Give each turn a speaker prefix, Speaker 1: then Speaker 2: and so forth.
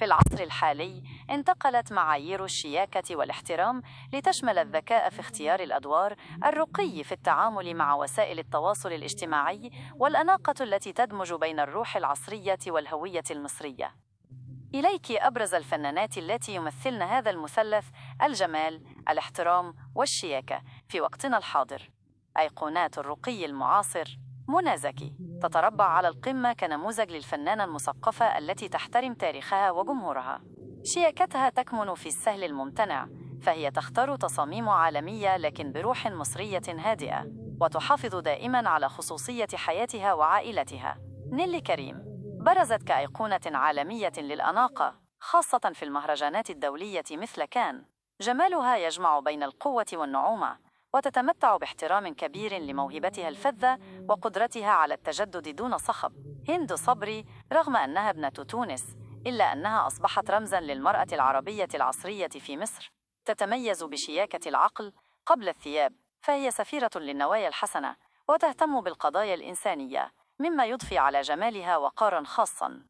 Speaker 1: في العصر الحالي انتقلت معايير الشياكة والاحترام لتشمل الذكاء في اختيار الأدوار، الرقي في التعامل مع وسائل التواصل الاجتماعي، والأناقة التي تدمج بين الروح العصرية والهوية المصرية. إليك أبرز الفنانات التي يمثلن هذا المثلث: الجمال، الاحترام، والشياكة في وقتنا الحاضر. أيقونات الرقي المعاصر: منى زكي تتربع على القمة كنموذج للفنانة المثقفة التي تحترم تاريخها وجمهورها. شياكتها تكمن في السهل الممتنع، فهي تختار تصاميم عالمية لكن بروح مصرية هادئة، وتحافظ دائماً على خصوصية حياتها وعائلتها. نيللي كريم برزت كأيقونة عالمية للأناقة، خاصة في المهرجانات الدولية مثل كان. جمالها يجمع بين القوة والنعومة، وتتمتع باحترام كبير لموهبتها الفذة وقدرتها على التجدد دون صخب. هند صبري رغم أنها ابنة تونس، إلا أنها أصبحت رمزاً للمرأة العربية العصرية في مصر. تتميز بشياكة العقل قبل الثياب، فهي سفيرة للنوايا الحسنة وتهتم بالقضايا الإنسانية، مما يضفي على جمالها وقاراً خاصاً.